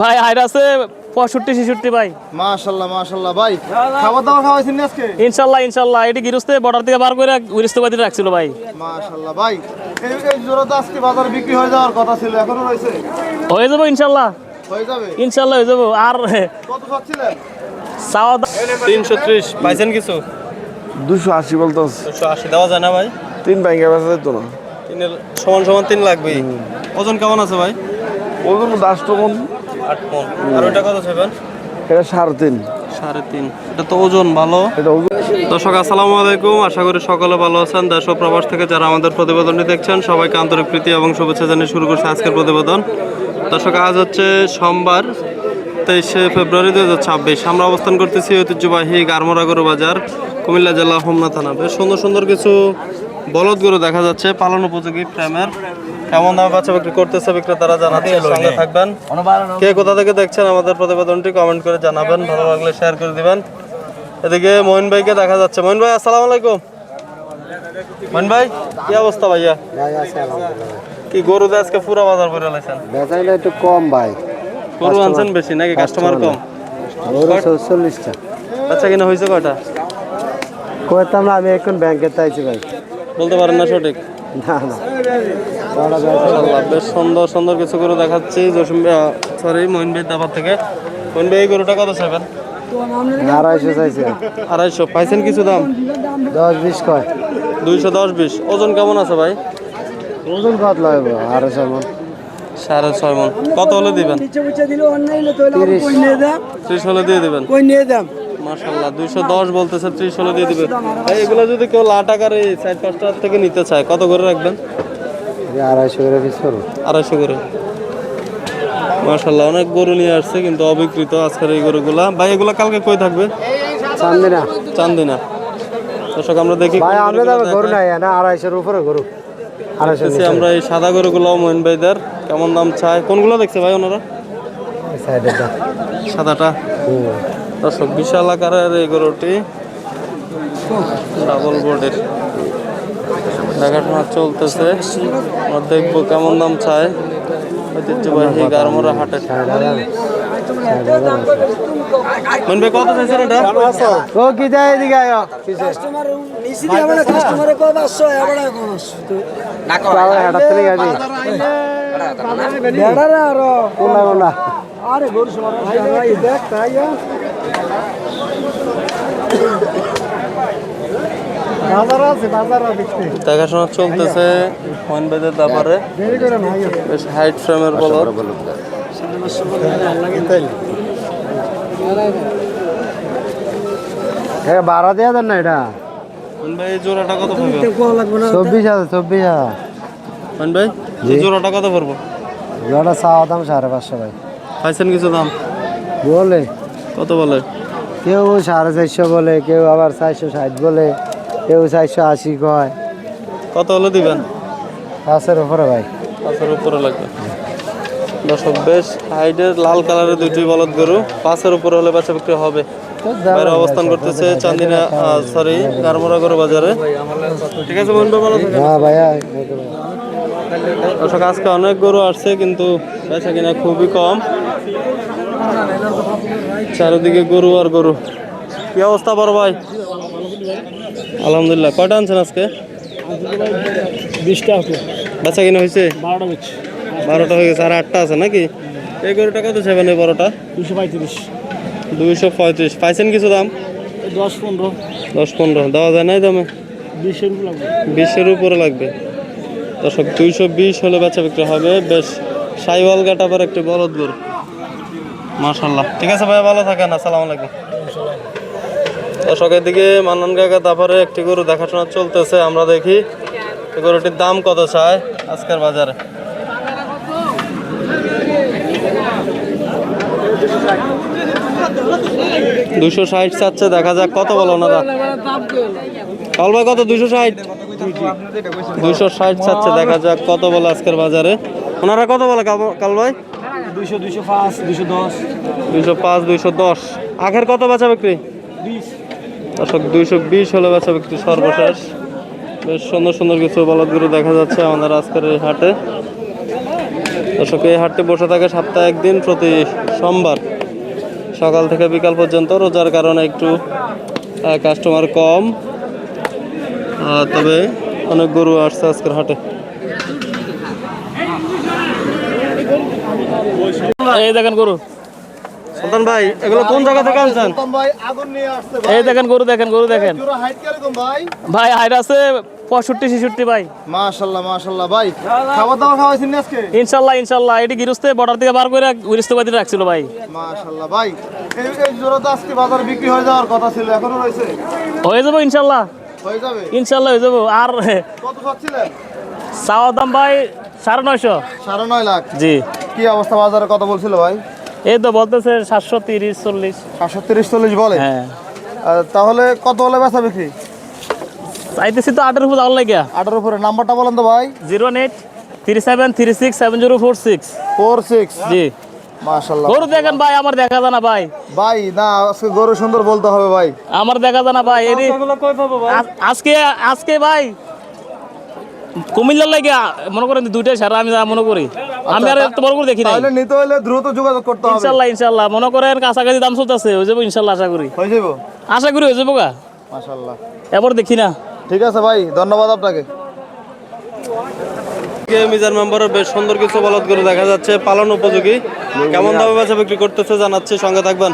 ভাই হাইর আছে 65-66 ভাই। মাশাআল্লাহ মাশাআল্লাহ ভাই, খাবার দাবার খাওয়াইছেন না আজকে? ইনশাআল্লাহ ইনশাআল্লাহ এটি গিরস্তে বর্ডার থেকে বার করে গিরস্তে রাখছিল ভাই। মাশাআল্লাহ ভাই, এই জোড়া তো আজকে বাজারে বিক্রি হয়ে যাওয়ার কথা ছিল, এখনো রয়েছে? হয়ে যাবো ইনশাআল্লাহ, হয়ে যাবে ইনশাআল্লাহ হয়ে যাবো। আর কত চাচ্ছিলেন? চাওয়া 330 পাইছেন কিছু? 280 বলতো 280 দেওয়া যায় না ভাই? 3 ব্যাংকে বেচা যেত না। তিনের সমান সমান 3 লাগবে। ওজন কেমন আছে ভাই? ওজন 10 টন। 8 মণ। আর ওটা কত চাইবেন? এটা 3.5। 3.5। এটা তো ওজন ভালো। এটা ওজন। দর্শক আসসালামু আলাইকুম, আশা করি সকলে ভালো আছেন। দেশ ও প্রবাস থেকে যারা আমাদের প্রতিবেদনটি দেখছেন সবাইকে আন্তরিক প্রীতি এবং শুভেচ্ছা জানিয়ে শুরু করছে আজকের প্রতিবেদন। দর্শক আজ হচ্ছে সোমবার 23শে ফেব্রুয়ারি 2026। আমরা অবস্থান করতেছি ঐতিহ্যবাহী গারমোরা গরু বাজার, কুমিল্লা জেলা হোমনা থানা। বেশ সুন্দর সুন্দর কিছু বলদ গরু দেখা যাচ্ছে, পালন উপযোগী ফ্রেমের। কেমন দামে বাচ্চা বিক্রি করতেছে বিক্রেতারা জানাচ্ছে, সঙ্গে থাকবেন। কে কোথা থেকে দেখছেন আমাদের প্রতিবেদনটি কমেন্ট করে জানাবেন, ভালো লাগলে শেয়ার করে দিবেন। এদিকে মঈন ভাইকে দেখা যাচ্ছে। মঈন ভাই আসসালামু আলাইকুম। মঈন ভাই কি অবস্থা ভাইয়া? কি গরু দিয়ে আজকে পুরো বাজার করে লাইছেন? বেচাইলে একটু কম ভাই, গরু আনছেন বেশি নাকি কাস্টমার কম? ওর 44টা আচ্ছা কিনা হয়েছে কয়টা? কইতাম না, আমি এখন ব্যাংকে চাইছি ভাই। বলতে পারেন না সঠিক? না না, মাশাআল্লাহ, বেশ সুন্দর সুন্দর কিছু গরু দেখাচ্ছি সরি মঈন ভাই দাবার থেকে। মঈন ভাই এই গরুটা কত চাইবেন? 250 চাইছি। 250 পাইছেন কিছু দাম? 10-20 কয়। 210-20। ওজন কেমন আছে ভাই? ওজন কত লাগবে? 250 মন। 6.5 মণ। কত হলে দিবেন? 30 হলে দিয়ে দিবেন। মাশাআল্লাহ, 210 বলতেছে, 30 হলে দিয়ে দিবেন। ভাই এগুলো যদি কেউ লাখ টাকার এই 4-5টা থেকে নিতে চায় কত করে রাখবেন? 250 করে পিস করো। 250 করে। মাশাআল্লাহ, অনেক গরু নিয়ে আসছে কিন্তু অবিকৃত আজকের এই গরুগুলা। ভাই এগুলা কালকে কই থাকবে? চান্দিনা। চান্দিনা। দর্শক আমরা দেখি ভাই আমরা তো গরু নাই না, 250 এর উপরে গরু। 250 আমরা এই সাদা গরুগুলো মঈন ভাইদের কেমন দাম চায়? কোনগুলো দেখছে ভাই ওনারা? সাইডেটা সাদাটা। দর্শক বিশাল আকারের এই গরুটি, ডাবল বোর্ডের, দেখাশোনা চলতেছে। আমরা দেখবো কেমন দাম চায় ঐতিহ্যবাহী গারমোরা হাটে। মঈন ভাই কত চাইছেন এটা? ও কি দেয় এদিকে আয় কাস্টমার নিচে দিয়ে আমরা কাস্টমারে কো 500 এবারে কো 500 না কো এটা থেকে গাড়ি বেড়ারে আর কোনা কোনা আরে গরু সবার ভাই দেখ তাই বাজার আছে, বাজার দেখতে দেখাশোনা চলতেছে মঈন ভাইদের ব্যাপারে। দেরি করে না আইও বেশ হাইট ফ্রেমের বলদ। এটা 12 দেয়া দেন না এটা। মঈন ভাই এই জোড়াটা কত পড়বে? কো লাগবে না 24,000। মঈন ভাই এই জোড়াটা কত পড়বে? জোড়া চাওয়া দাম 550 ভাই। পাইছেন কিছু দাম? বলে কত বলে? কেউ 450 বলে, কেউ আবার 460 বলে, কেউ 480 কয়। কত হলে দিবেন? 5-এর উপরে ভাই। 5-এর উপরে লাগবে। দর্শক বেশ হাইটের লাল কালারের দুইটি বলদ গরু, 5-এর উপরে হলে বেচা বিক্রি হবে। বাইরে অবস্থান করতেছে চান্দিনা সরি গারমোরা গরু বাজারে। ঠিক আছে বন্ধু, ভালো থাকেন। হ্যাঁ ভাইয়া। দর্শক আজকে অনেক গরু আসছে কিন্তু বেচা কিনা খুবই কম, চারিদিকে গরু আর গরু। কি অবস্থা বড় ভাই? আলহামদুলিল্লাহ। কয়টা আনছেন আজকে? 20টা আছে, বেচা কিনা হয়েছে? 12টা বেচ, 12টা হয়ে গেছে, আর 8টা আছে নাকি? এই গরুটা কত চাইবেন এই বড়টা? 235, 235। পাইছেন কিছু দাম? 10-15, 10-15 দেওয়া যায় নাই দামে? 20-এর উপর লাগবে। 20-এর উপরে লাগবে। দর্শক 220 হলে বেচা বিক্রি হবে। বেশ সাইওয়াল গাটাবার একটি বলদ গরু, মাশাআল্লাহ। ঠিক আছে ভাই, ভালো থাকেন, আসসালামু আলাইকুম। দর্শকের দিকে মান্নান কাকা তারপরে একটি গরু দেখাশোনা চলতেছে, আমরা দেখি এই গরুটির দাম কত চায় আজকের বাজারে। $260 চাচ্ছে, দেখা যাক কত বলো ওনারা। কাল ভাই কত? 260 চাচ্ছে, দেখা যাক কত বলে আজকের বাজারে। ওনারা কত বলে কাল ভাই? 200, 205, 210, 205, 210। আখের কত বেচা বিক্রি? 20। দর্শক 220 হলে বেচা বিক্রি সর্বশেষ। বেশ সুন্দর সুন্দর কিছু বলদ গরু দেখা যাচ্ছে আমাদের আজকের এই হাটে। দর্শক এই হাটটি বসে থাকে সপ্তাহে একদিন প্রতি সোমবার সকাল থেকে বিকাল পর্যন্ত। রোজার কারণে একটু কাস্টমার কম, তবে অনেক গরু আসছে আজকের হাটে। এই দেখেন গরু, সুলতান ভাই এগুলো কোন জায়গা থেকে আনছেন? সুলতান ভাই আগুন নিয়ে আসছে ভাই। এই দেখেন গরু, দেখেন গরু দেখেন জোড়া হাইট কিরকম ভাই? ভাই। হাইট আছে 65-66 ভাই। মাশাআল্লাহ মাশাআল্লাহ ভাই, খাবার দাবার খাওয়াইছেন না আজকে? ইনশাল্লাহ ইনশাল্লাহ। এটি গিরস্তে বর্ডার থেকে বার করে গৃহস্থবাদী রাখছিল ভাই। মাশাআল্লাহ ভাই, এই জোড়া তো আজকে বাজারে বিক্রি হয়ে যাওয়ার কথা ছিল, এখনো রয়েছে? হয়ে যাবো ইনশাল্লাহ, হয়ে যাবে। ইনশাল্লাহ হয়ে যাবো। আর কত চাচ্ছিলেন? চাওয়ার দাম ভাই 950। 9.5 লাখ। জি। কি অবস্থা বাজারে, কত বলছিল ভাই? এই তো বলতেছে 730-40। 730-40 বলে? হ্যাঁ। তাহলে কত হলে বেচা বিক্রি? চাইতেছি তো 8-এর উপর যাওয়ার লাগিয়া। 8-এর উপরে। নাম্বারটা বলেন তো ভাই। 08373670446। 46। জি। মাশাআল্লাহ। গরু দেখেন ভাই, আমার দেখা যায় না ভাই। ভাই না, আজকে গরু সুন্দর বলতে হবে ভাই। আমার দেখা যায় না ভাই। এটি আজকে আজকে ভাই কুমিল্লার লাগে মনে করেন দুইটাই সারা, আমি যা মনে করি। আমি আর এত বড় করে দেখি না। তাহলে নিতে হলে দ্রুত যোগাযোগ করতে হবে। ইনশাল্লাহ ইনশাল্লাহ। মনে করেন কাছাকাছি দাম চলতেছে, হয়ে যাবো ইনশাল্লাহ। আশা করি হয়ে যাবো। আশা করি হয়ে যাবো গা। মাশাআল্লাহ। এবার দেখি না। ঠিক আছে ভাই, ধন্যবাদ আপনাকে। মিজান মেম্বারের বেশ সুন্দর কিছু বলদ গরু দেখা যাচ্ছে, পালন উপযোগী। কেমন দামে বেচা বিক্রি করতেছে জানাচ্ছে, সঙ্গে থাকবেন।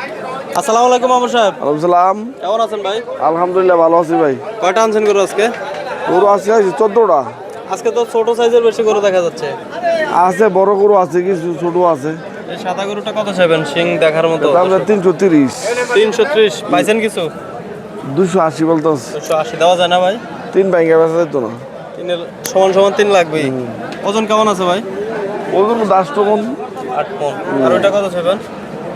আসসালামু আলাইকুম আবু সাহেব। আলাইকুম। কেমন আছেন ভাই? আলহামদুলিল্লাহ ভালো আছি ভাই। কয়টা আনছেন গরু আজকে? গরু আছে 14টা। আজকে তো ছোট সাইজের বেশি গরু দেখা যাচ্ছে। আছে বড় গরু আছে, কিছু ছোট আছে। এই সাদা গরুটা কত চাইবেন? শিং দেখার মতো। দাম 330। 330 পাইছেন কিছু? 280 বলতেছে। 280 দেওয়া যায় না ভাই? 3 ভাঙ্গা বেচা যেত না। তিনের সমান সমান 3 লাগবেই। ওজন কেমন আছে ভাই? ওজন 10 টন। 8 মণ। আর ওইটা কত চাইবেন?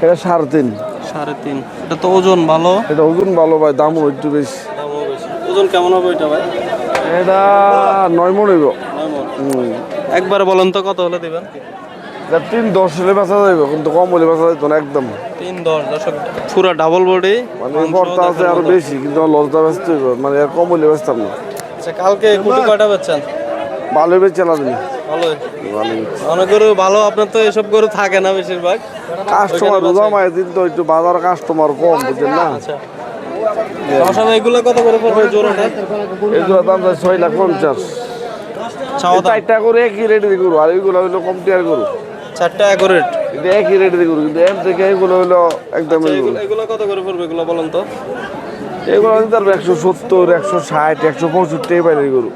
এটা 3.5। 3.5। এটা তো ওজন ভালো। এটা ওজন ভালো ভাই, দামও একটু বেশি। দামও বেশি। ওজন কেমন হবে এটা ভাই? এটা 9 মণ হইব। 9 মণ। একবার বলেন তো কত হলে দিবেন? 3.10 হলে বেচা যাইব, কিন্তু কম হলে বেচা যেত না একদম। 3.10 দর্শক, পুরো ডাবল বডি। মানে বর্তা আছে আরো বেশি, কিন্তু লসটা বেচতে হইব, মানে আর কম হলে বেচতাম না। আচ্ছা, কালকে কুটি কয়টা বেচছেন? ভালো বেচে না তুমি। ভালোই। ভালো অনেক গরু ভালো, আপনার তো এসব গরু থাকে না বেশিরভাগ। কাস্টমার রোজা মায়ের দিন তো একটু বাজার কাস্টমার কম, বুঝলেন না? আচ্ছা, সমস্যা এগুলো কত করে পড়বে জোড়াটা? এগুলো দাম 6,50,000। চাওয়া দাম 4টা করে একই রেটে দিয়ে করু, আর এইগুলো হইলো কম টিয়ার করু। 4টা অ্যাকুরেট। এটা একই রেটে দিয়ে করু, কিন্তু এর থেকে এইগুলো হইলো একদম এগুলো কত করে পড়বে এগুলো বলেন তো? এগুলো হইতে পারবে 170, 160, 165 এই বাইরে করু।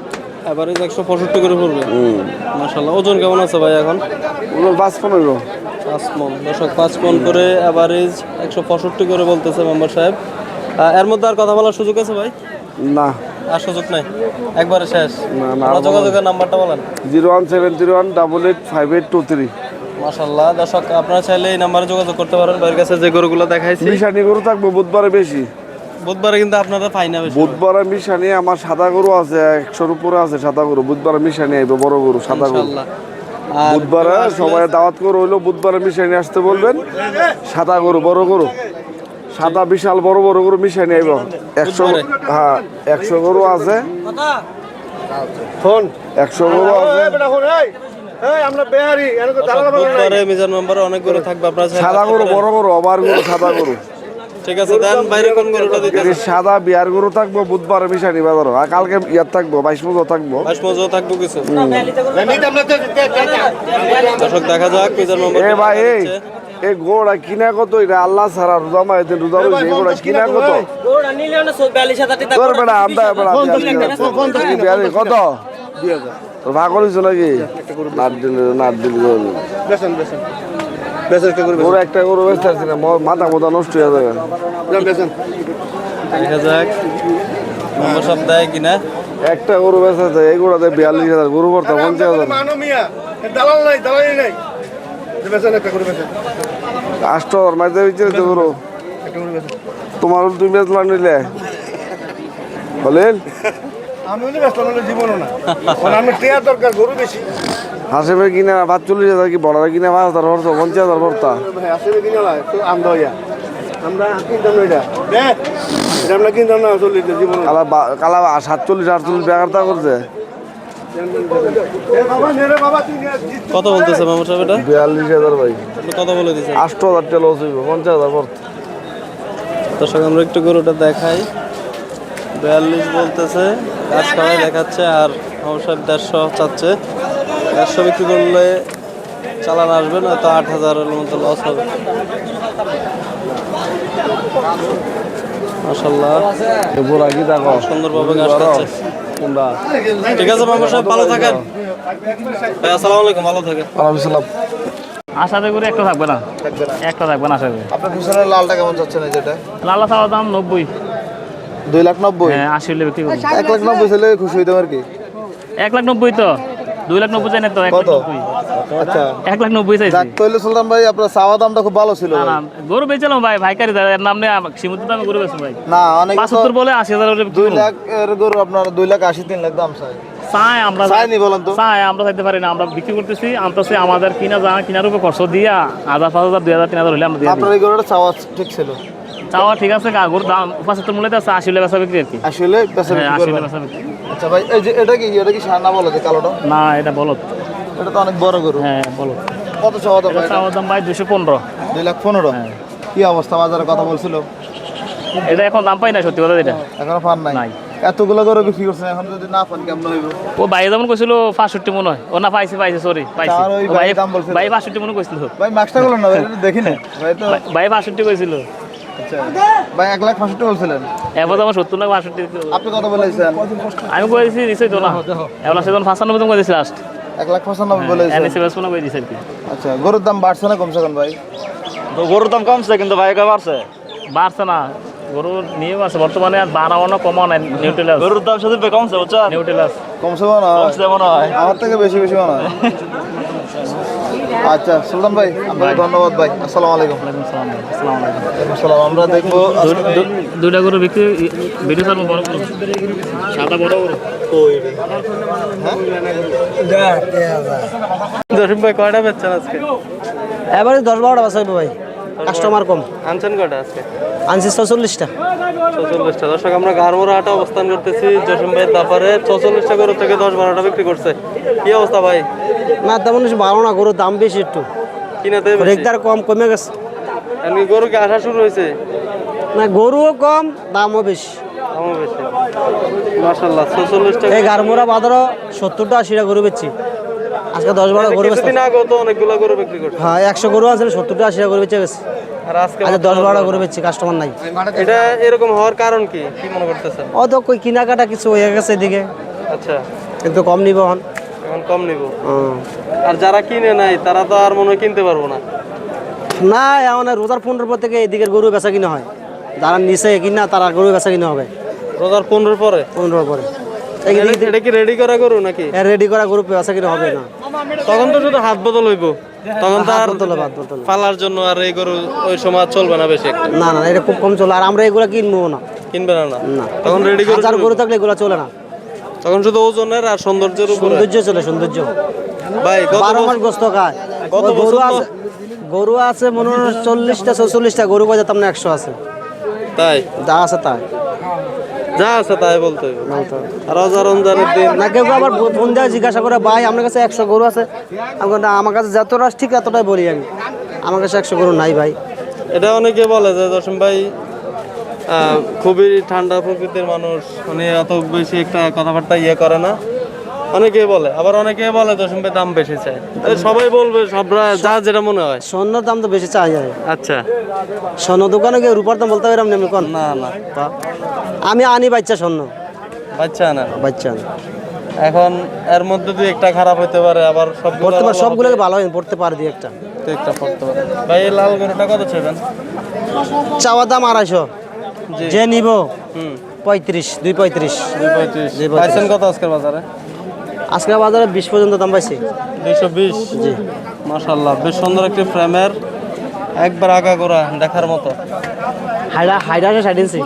এভারেজ 165 করে পড়বে। মাশাআল্লাহ। ওজন কেমন আছে ভাই এখন? ওগুলো 55 হইব। 5 মণ দর্শক, 5 মণ করে এভারেজ 165 করে বলতেছে মেম্বার সাহেব। এর মধ্যে আর কথা বলার সুযোগ আছে ভাই? না আর সুযোগ নাই, একবারে শেষ। না, না, আপনার যোগাযোগের নাম্বারটা বলেন। 017318823। মাশাআল্লাহ দর্শক, আপনারা চাইলে এই নাম্বারে যোগাযোগ করতে পারেন। ভাইয়ের কাছে যে গরুগুলো দেখাইছি, মিশানি গরু থাকবো বুধবারে বেশি। বুধবারে কিন্তু আপনারা পাই না বেশি। বুধবারে মিশানি আমার সাদা গরু আছে 100-র উপরে আছে সাদা গরু। বুধবারে মিশানি আইবে বড় গরু, সাদা গরু। ইনশাআল্লাহ। আর বুধবারে সবাই দাওয়াত করে হইলো, বুধবারে মিশানি আসতে বলবেন। সাদা গরু, বড় গরু, সাদা বিশাল বড় বড় গরু মিশানি আইব। 100, হ্যাঁ 100 গরু আছে। ফোন 100 গরু আছে। আমরা বেহারি বুধবারে মিজান মেম্বারে অনেক গরু থাকবে, আপনারা চাইলে সাদা আসতে গরু, পারেন। বড় গরু, আবার গরু, সাদা গরু। ঠিক আছে, দেন বাইরে কোন গরুটা দিতে? এই সাদা বিয়ার গরু থাকবো বুধবারে মিশানি বাজার। আর কালকে ইয়ার থাকবো 22 মজা থাকবো। 22 মজা থাকবো কিছু। দর্শক দেখা যাক মিজান মেম্বার। এ ভাই এই গোড়া কিনা কত? এটা আল্লাহ ছাড়া রোজা মাইতে রোজা রয়েছে, এই গোড়া কিনা কত? তোর বেড়া আমরা বেড়া বিয়ারি কত? 2000 তোর ভাগ করিস নাকি? নাট দিল গরু একটা গরু বেচতে পারছি না, মাথা মোথা নষ্ট হয়ে যাবে। দেখা যাক মেম্বার সব দেয় কিনা। একটা গরু বেচতে এই গোড়াতে 42,000, গরু ভর্তা 50,000। দালাল নাই, দালালি নাই। বেচেন একটা করে বেচেন। কাস্টমার মাঝে বিচে তো গরু তোমার তুমি বেচলা নিলে বলেন। আমি হলে বেচলাম, হলে জীবনও না। আমি টেয়ার দরকার, গরু বেশি। হাসেবে কিনা 45,000, কি বড় কিনা 5,000 ভর্তা, 50,000 ভর্তা। ভাই আসলে কিনা না, তো আমদা হইয়া আমরা কিনতাম না এটা। এটা আমরা কিনতাম না, আসলে জীবন। কালা 47-48 বেকারতা করছে। কত বলতেছে মামা সাহেব এটা? 42,000 ভাই। আপনি কত বলে দিচ্ছেন? 8,000 টাকা লস হইব, 50,000 পড়তে। দর্শক আমরা একটু গরুটা দেখাই। 42 বলতেছে, 8 দেখাচ্ছে, আর মামা সাহেব 150 চাচ্ছে। 150 বিক্রি করলে চালান আসবে না, তো 8,000 এর মতো লস হবে। মাশাআল্লাহ, এরপর আগে দেখো সুন্দরভাবে ঘাস খাচ্ছে। কোনটা? ঠিক আছে মামা সাহেব, ভালো থাকেন ভাই। আসসালামু আলাইকুম, ভালো থাকেন। ওয়ালাইকুম আসসালাম। আশাতে করে একটা থাকবে না, একটা থাকবে না আশা করি। আপনার পিছনের লালটা কেমন চাচ্ছেন এই যেটা? লাল্লা চাওয়ার দাম 90, 2,90,000। হ্যাঁ 80 হলে বিক্রি করবো। 1,90,000 ছেলে খুশি হইতাম আর কি। 1,90,000 তো, 2,90,000 চাই না তো, কত? 1,90,000। আচ্ছা 1,90,000 চাইছি। যাক তাহলে সুলতান ভাই আপনার চাওয়া দামটা খুব ভালো ছিল না ভাই। না, গরু বেচালাম ভাই, ভাইকারি এর নাম নেই, সীমিত দামে গরু বেচবো ভাই। না অনেক 75 বলে 80,000 হলে বিক্রি 2 করবো। লাখ এর গরু আপনার 2,80,000 3 লাখ দাম চাই। চাই আমরা, চাইনি বলেন তো। চাই আমরা চাইতে পারি না, আমরা বিক্রি করতেছি, আনতেছি, আমাদের কেনার উপর খরচ দিয়া 1,000, 5,000, 2,000, 3,000 হলে আমরা দিয়ে আপনার দিই। এই গরুটা চাওয়া ঠিক ছিল। চাওয়া ঠিক আছে, গরুর দাম 75 মূল্যে আছে, 80 হলে বেচা বিক্রি আর কি। আসলে বেচা হ্যাঁ বিক্রি 80 হলে করবেন। বেচা বিক্রি। আচ্ছা ভাই এই যে এটা কি সার না বলো যে কালোটা? না এটা বলত, এটা তো অনেক বড় গরু। হ্যাঁ বলত। কত চাওয়া দাম ভাই? চাওয়ার দাম ভাই 215। 2,15,000। হ্যাঁ। কি অবস্থা বাজারে কথা বলছিল? এটা এখন দাম পাই না, সত্যি কথা এটা। এখনো পান নাই? নাই। এতগুলো গরু বিক্রি করছেন, এখন যদি না পান কেমন হইব? ও ভাই যেমন কইছিল 65 মনে হয়, ও না পাইছে, সরি পাইছে। তার ওই ও ভাই ভাই দাম বলছিল। ভাই 65 মনে কইছিল। ভাই মাস্কটা গুলো না ভাই, এটা দেখি না ভাই তো। ভাই 65 কইছিল। আচ্ছা ভাই 1,65,000 বলছিলেন, এবার আমার 70 না 65। আপনি কত বলেছেন? আমি কইছি নিশ্চয়ই তো না, এবার সেজন 95 মতন কইছি লাস্ট। 1,95,000 বলেছেন। এনএসএ বেস মনে কই দিছে আর কি। আচ্ছা গরুর দাম বাড়ছে না কমছে কোন ভাই? গরুর দাম কমছে কিন্তু ভাই একা বাড়ছে। বাড়ছে না, গরুর নিয়ম আছে বর্তমানে, আর বাড়াও না কমাও না, নিউট্রাল আছে। গরুর দাম শুধু কমছে বুঝছেন? নিউট্রাল আছে। কমছে মনে হয়? কমছে মনে হয়। আমার থেকে বেশি বেশি মনে হয়। আচ্ছা সুলতান ভাই আপনাকে ধন্যবাদ ভাই। আসসালামু আলাইকুম। আসসালামু আলাইকুম। আসসালাম। আমরা দেখবো দুইটা গরু বিক্রি, ভিডিও ছাড়বো, বড় গরু, সাদা বড় গরু। জসিম ভাই কয়টা বেচছেন আজকে? এবারে 10-12টা বাসাইবো ভাই, কাস্টমার কম। আনছেন কয়টা আজকে? আনছি 46টা। 44টা। দর্শক আমরা গারমোড়া হাটে অবস্থান করতেছি। জসিম ভাই তারপরে 44টা গরু থেকে 10-12টা বিক্রি করছে। কি অবস্থা ভাই? না তেমন কিছু ভালো না, গরুর দাম বেশি একটু, কিনাতে রেগদার কম কমে গেছে। এমনি গরু কি আসা শুরু হয়েছে? না গরুও কম, দামও বেশি। দামও বেশি। মাশাআল্লাহ 46টা। এই গারমোড়া বাজারও 70টা 80টা গরু বেচছি আজকে, 10-12 গরু বেচছি। কিছুদিন আগে তো অনেকগুলো গরু বিক্রি করছে। হ্যাঁ 100 গরু আছে, 70টা 80টা গরু বেচে গেছে। আর আজকে আজকে 10-12টা গরু বেচছি, কাস্টমার নাই। এটা এরকম হওয়ার কারণ কি কি মনে করতেছেন? ও তো কই কেনাকাটা কিছু হয়ে গেছে এদিকে, আচ্ছা একটু কম নিব এখন। এখন কম নিব। আর যারা কিনে নাই তারা তো আর মনে হয় কিনতে পারবো না। না এখন রোজার 15 পর থেকে এদিকের গরু বেচা কিনা হয়, যারা নিচে কিনা তারা গরু বেচা কিনা হবে রোজার 15 পরে। 15 পরে। এটা কি রেডি করা গরু নাকি? রেডি করা গরু বেচা কিনা হবে না, তখন তো শুধু হাত বদল হইব, তখন তো আর বাদ বোতলে। পালার জন্য আর এই গরু ওই সময় আর চলবে না বেশি একটা। না না এটা খুব কম চলে, আর আমরা এগুলা কিনবো না। কিনবে না না না তখন রেডি করে হাজার গরু থাকলে এগুলা চলে না, তখন শুধু ওজনের আর সৌন্দর্যের উপরে। সৌন্দর্য চলে, সৌন্দর্য। ভাই কত 12 মাস গোস্ত খায়। কত ওই গরু বছর তো? আছে, গরু আছে মনে হয় 40টা 44টা গরু কয় যেতাম না 100 আছে, তাই যা আছে তাই যা আছে তাই বলতে হইব। আর রমজানের দিন না। কেউ আবার ফোন দেওয়া জিজ্ঞাসা করে ভাই আপনার কাছে 100 গরু আছে, আমি বলি, না আমার কাছে যতটা ঠিক এতটাই বলি আমি, আমার কাছে 100 গরু নাই ভাই। এটা অনেকে বলে যে জসিম ভাই খুবই ঠান্ডা প্রকৃতির মানুষ, উনি অত বেশি একটা কথাবার্তা করে না, অনেকে বলে। আবার অনেকে বলে জসিম ভাই দাম বেশি চায়। সবাই বলবে, সবরা যা যেটা মনে হয়। স্বর্ণের দাম তো বেশি চাই যায়। আচ্ছা স্বর্ণ দোকানে গিয়ে রূপার দাম বলতে পারলাম না কোন? না না আমি আনি বাচ্চা স্বর্ণ, বাচ্চা না বাচ্চা আনি। এখন এর মধ্যে দুই একটা খারাপ হতে পারে, আবার পড়তে পারে, সবগুলোকে ভালো হয়, পড়তে পারে দিয়ে একটা। একটা পড়তে পারে। ভাই এই লাল গরুটা কত চাইবেন? চাওয়া দাম 250, জি যে নিব হুম 35, 235। 235 পাইছেন কত আজকের বাজারে? আজকে বাজারে 20 পর্যন্ত দাম পাইছি। 220। জি মাশাআল্লাহ বেশ সুন্দর একটি ফ্রেমের, একবার আগা গোড়া দেখার মতো। হাইডা 60 ইঞ্চি,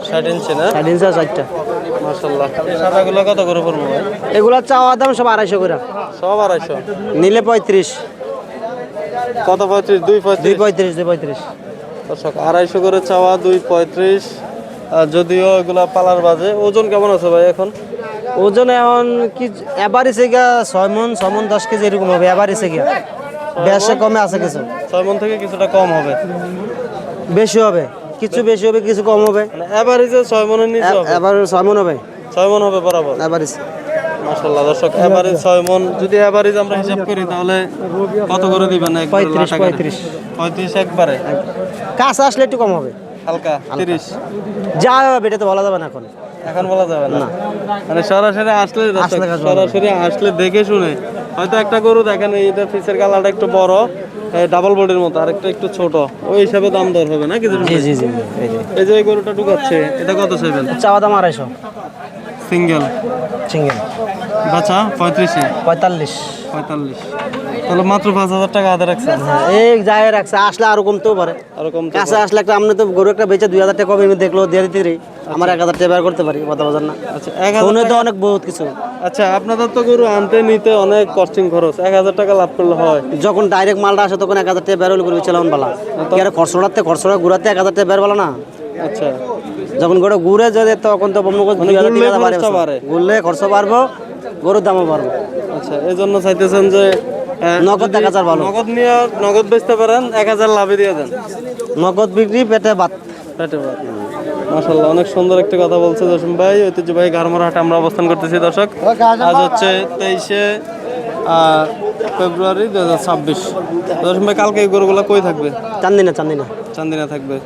60 ইঞ্চি না? 60 ইঞ্চি আর 4টা। মাশাআল্লাহ এই সাদাগুলো কত করে পড়বে ভাই? এগুলা চাওয়া দাম সব 250 করে, সব 250। নিলে 35, কত 35? 235। 235। দর্শক 250 করে চাওয়া, 235। যদিও এগুলা পালার বাজে। ওজন কেমন আছে ভাই এখন? ওজন এখন কি এভারেজে গিয়া 6 মন 10 কেজি এরকম হবে এভারেজে গিয়া। বেশি কমে আছে কিছু, 6 মন থেকে কিছুটা কম হবে, বেশি হবে কিছু, বেশি হবে কিছু, কম হবে। মানে এভারেজে 6 মনের নিচে হবে, এবার 6 মন হবে 6 মন হবে বরাবর। এভারেজ। মাশাআল্লাহ দর্শক, এভারেজ 6 মন যদি এভারেজ আমরা হিসাব করি তাহলে কত করে দিবেন? 35 একবারে, কাছে আসলে একটু কম হবে, হালকা 30 যা হবে এটা তো বলা যাবে না এখন। এখন বলা যাবে না, মানে সরাসরি আসলে দর্শক, সরাসরি আসলে দেখে শুনে, হয়তো একটা গরু দেখেন এইটা ফিসের কালারটা একটু বড়, ডাবল বডির মতো, আর একটা একটু ছোট, ওই হিসাবে দাম দর হবে না কি? জি জি জি, এই যে এই গরুটা ঢুকাচ্ছে এটা কত চাইবেন? চাওয়া দাম 250, সিঙ্গেল সিঙ্গেল বাচ্চা 35 45। তাহলে মাত্র 5,000 টাকা আদা রাখছেন। এই জায়গায় রাখছে, আসলে আরো কমতেও পারে। এরকম কাছে আসলে একটা আপনি তো গরু একটা বেচে 2000 টাকা কমে দেখলো দিয়ে দিতে পারি, আমার 1000 টাকা বের করতে পারি, কথা বোঝেন না? আচ্ছা, ফোনে তো অনেক বহুত কিছু। আচ্ছা, আপনাদের তো গরু আনতে নিতে অনেক কস্টিং খরচ, 1000 টাকা লাভ করলে হয়? যখন ডাইরেক্ট মালটা আসে তখন 1000 টাকা বের হলে গরু চালান বালা, কি আর খরচড়া ঘুরাতে 1000 টাকা বের বালা না। আচ্ছা, যখন গরু ঘুরে যায় তখন তো বন্ধ করে 2000 টাকা খরচটা বাড়ে। ঘুরলে খরচ বাড়বো, গরুর দামও বাড়বো। আচ্ছা, এই জন্য চাইতেছেন যে নগদ 1000 ভালো, নগদ নিয়ে নগদ বেচতে পারেন, 1000 লাভে দিয়ে দেন। নগদ বিক্রি পেটে ভাত। মাশাআল্লাহ, অনেক সুন্দর একটা কথা বলছে জসিম ভাই। ঐতিহ্যবাহী গারমারা হাটে আমরা অবস্থান করতেছি দর্শক। আজ হচ্ছে 23শে ফেব্রুয়ারি 2026। জসিম ভাই, কালকে এই গরুগুলো কই থাকবে? চান্দিনা চান্দিনা থাকবে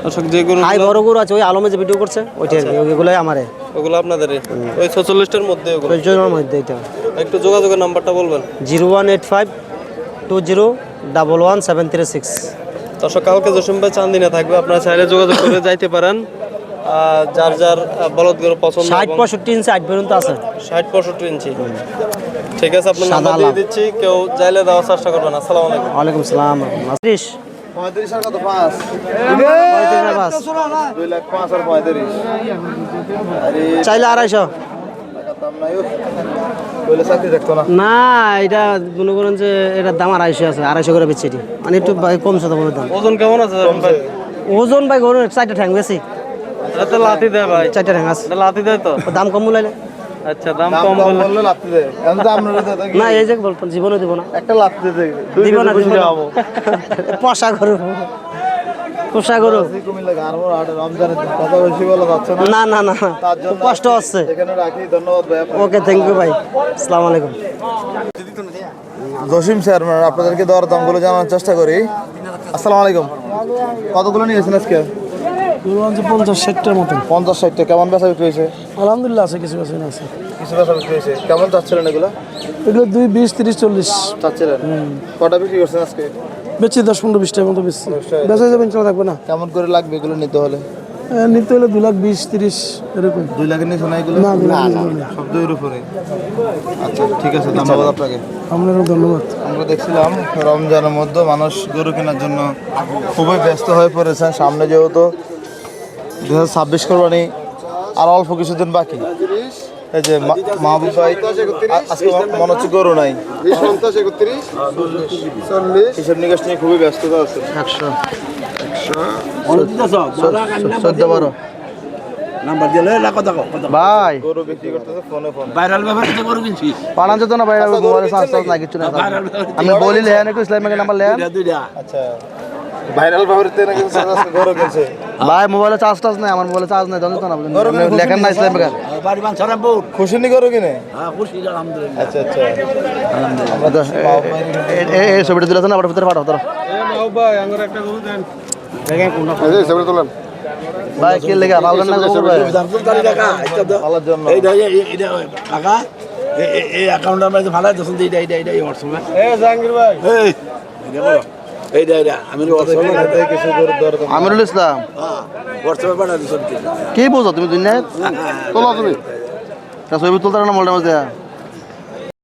দর্শক। যে গরু আই বড় গরু আছে ওই আলমে যে ভিডিও করছে ওইটাই আর কি, ওইগুলোই আমারে, ওগুলো আপনাদেরই, ওই 46টার মধ্যে ওগুলো। ওই জন্য মধ্যে এটা। একটু যোগাযোগের নাম্বারটা বলবেন। 018520111736। দর্শক, কালকে জসিম ভাই চান্দিনা থাকবে, আপনারা চাইলে যোগাযোগ করে যাইতে পারেন। যার যার বলদ গরু পছন্দ, 60-65 ইঞ্চি 8 পর্যন্ত আছে, 60-65 ইঞ্চি। ঠিক আছে, আপনার নাম্বার দিয়ে দিচ্ছি, কেউ চাইলে দেওয়ার চেষ্টা করবেন। আসসালামু আলাইকুম। ওয়ালাইকুম সালাম। 30 35 আর কত 5 2 লাখ 5 আর 35 আরে চাইলে 250। টাকা দাম নাই ও বলে চাকরি দেখতো না। না এটা মনে করেন যে এটার দাম 250 আছে, 250 করে বেচছি এটি, মানে একটু কমছে তো দাম। ওজন কেমন আছে জসিম ভাই? ওজন ভাই গরুর 4টা ঠ্যাং বেশি, এটা তো লাথি দেয় ভাই, 4টা ঠ্যাং আছে, এটা লাথি দেয় তো। দাম কম বলাইলে। আচ্ছা, দাম দাম কম কম বললে বললে লাভ দেয়, এখন দাম না না এই যে বলতেন জীবনে দিব না, একটা লাভ দিতে দিব না, দিব না। পোষা গরু, পোষা গরু। কুমিল্লা গারমোর হাটে রমজানের দিন কথা বেশি বলা যাচ্ছে না। না না না, তার জন্য খুব কষ্ট হচ্ছে। এখানে রাখি, ধন্যবাদ ভাই আপনাকে। ওকে, থ্যাংক ইউ ভাই, আসসালামু আলাইকুম। জসিম স্যার, আপনাদেরকে দর দামগুলো জানার চেষ্টা করি। আসসালামু আলাইকুম। কতগুলো নিয়েছেন আজকে? 50-60টার মতন। 50-60টা। কেমন বেচা বিক্রি হয়েছে? আলহামদুলিল্লাহ আছে, কিছু আছে না আছে। কিছু বেচা বিক্রি হয়েছে। কেমন চাচ্ছিলেন এগুলো? এগুলো 2, 20, 30, 40 চাচ্ছিলেন? কটা বিক্রি করছেন আজকে? বেচছি 10-15-20টার মতো বেচছি। বেচা যাবে ইনশাল্লাহ, থাকবে না। কেমন করে লাগবে এগুলো নিতে হলে? নিতে হলে 2,20,30 এরকম। 2 লাখের নিচে না এগুলো? না, সব 2-এর উপরে। আচ্ছা, ঠিক আছে, ধন্যবাদ আপনাকে। আপনারও ধন্যবাদ। আমরা দেখছিলাম রমজানের মধ্যে মানুষ গরু কেনার জন্য খুবই ব্যস্ত হয়ে পড়েছেন। সামনে যেহেতু 2026 কোরবানি আর অল্প কিছুদিন বাকি। এই যে মাহবুব ভাই, আজকে মনে হচ্ছে গরু নাই। 20-31-40 হিসাব নিকাশ নিয়ে খুবই ব্যস্ততা আছে। 14-12 ভাই গরু বিক্রি করতেছে ফোনে ফোন। পালান যেত না ভাই, মোবাইলে চার্জ না কিছু না। আমি বলি লেন একটু ইসলামিক নাম্বার লেন। আচ্ছা, ভাইরাল ভাবে নাকি গরু কিনছে ভাই, মোবাইলে চার্জ নাই, আমার মোবাইলে চার্জ নাই, জানো না লেখেন না ইসলামিক। খুশি নি গরু কিনে? আচ্ছা আচ্ছা, এই ছবিটা দিলে না, আবার ভিতরে পাঠাও তোরা। ভাই কে লেগে ভাবলেন না ভাই ভালোর জন্য। জাহাঙ্গীর ভাই, কিছু গরুর দর দাম। আমিরুল ইসলাম, কি বুঝো তুমি দুনিয়ায়? তোলো তুমি ছবি তুলতে না মোল্ডের মধ্যে।